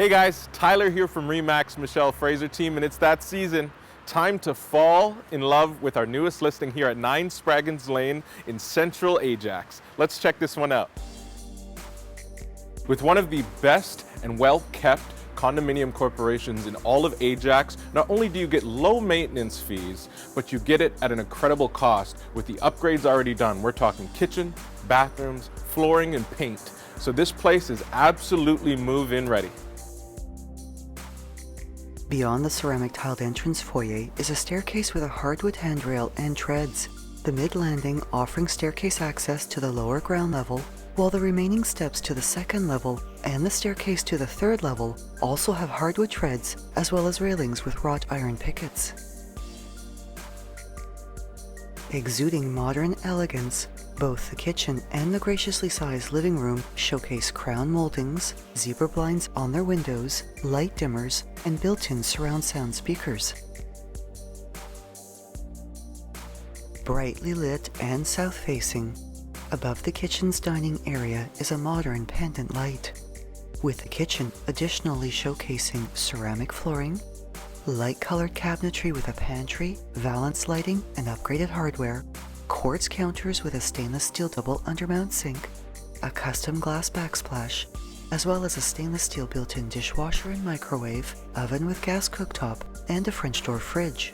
Hey guys, Tyler here from Remax Michelle Fraser team, and it's that season. Time to fall in love with our newest listing here at 9 Spraggins Lane in central Ajax. Let's check this one out. With one of the best and well-kept condominium corporations in all of Ajax, not only do you get low maintenance fees, but you get it at an incredible cost with the upgrades already done. We're talking kitchen, bathrooms, flooring, and paint. So this place is absolutely move-in ready. Beyond the ceramic tiled entrance foyer is a staircase with a hardwood handrail and treads, the mid-landing offering staircase access to the lower ground level, while the remaining steps to the second level and the staircase to the third level also have hardwood treads as well as railings with wrought iron pickets. Exuding modern elegance, both the kitchen and the graciously sized living room showcase crown moldings, zebra blinds on their windows, light dimmers, and built-in surround sound speakers. Brightly lit and south-facing, above the kitchen's dining area is a modern pendant light, with the kitchen additionally showcasing ceramic flooring, light-colored cabinetry with a pantry, valance lighting, and upgraded hardware, quartz counters with a stainless steel double undermount sink, a custom glass backsplash, as well as a stainless steel built-in dishwasher and microwave, oven with gas cooktop, and a French door fridge.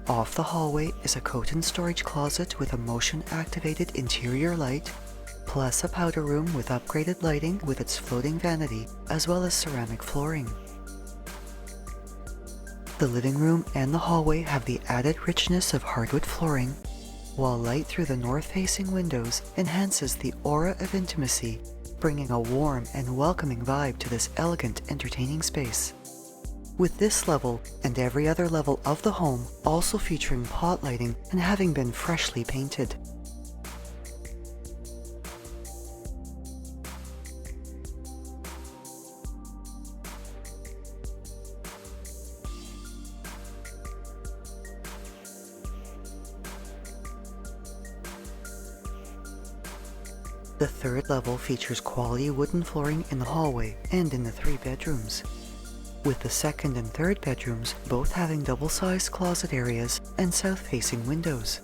Off the hallway is a coat and storage closet with a motion-activated interior light, plus a powder room with upgraded lighting with its floating vanity, as well as ceramic flooring. The living room and the hallway have the added richness of hardwood flooring, while light through the north-facing windows enhances the aura of intimacy, bringing a warm and welcoming vibe to this elegant, entertaining space. With this level and every other level of the home also featuring pot lighting and having been freshly painted. The third level features quality wooden flooring in the hallway and in the 3 bedrooms, with the second and third bedrooms both having double-sized closet areas and south-facing windows.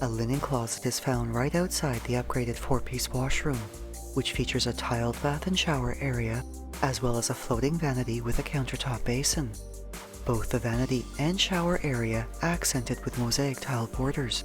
A linen closet is found right outside the upgraded 4-piece washroom, which features a tiled bath and shower area, as well as a floating vanity with a countertop basin. Both the vanity and shower area accented with mosaic tile borders.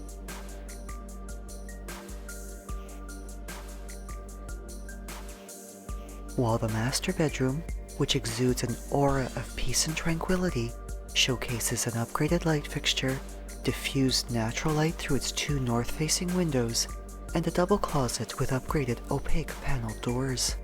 While the master bedroom, which exudes an aura of peace and tranquility, showcases an upgraded light fixture, diffused natural light through its 2 north-facing windows, and a double closet with upgraded opaque paneled doors.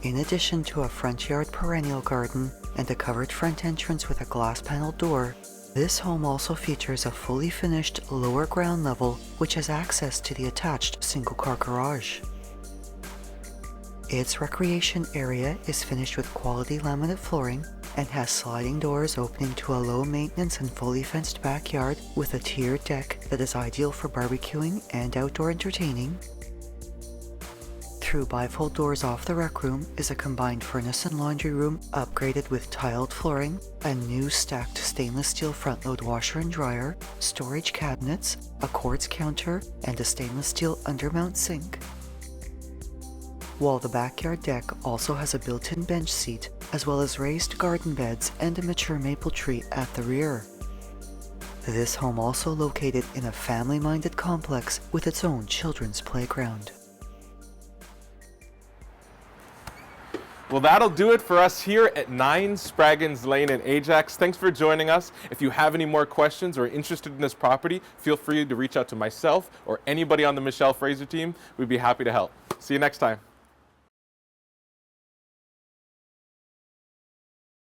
In addition to a front yard perennial garden and a covered front entrance with a glass paneled door, this home also features a fully finished lower ground level which has access to the attached single-car garage. Its recreation area is finished with quality laminate flooring and has sliding doors opening to a low-maintenance and fully fenced backyard with a tiered deck that is ideal for barbecuing and outdoor entertaining. Through bifold doors off the rec room is a combined furnace and laundry room upgraded with tiled flooring, a new stacked stainless steel front-load washer and dryer, storage cabinets, a quartz counter, and a stainless steel undermount sink. While the backyard deck also has a built-in bench seat, as well as raised garden beds and a mature maple tree at the rear. This home also located in a family-minded complex with its own children's playground. Well, that'll do it for us here at 9 Spraggins Lane in Ajax. Thanks for joining us. If you have any more questions or are interested in this property, feel free to reach out to myself or anybody on the Michelle Fraser team. We'd be happy to help. See you next time.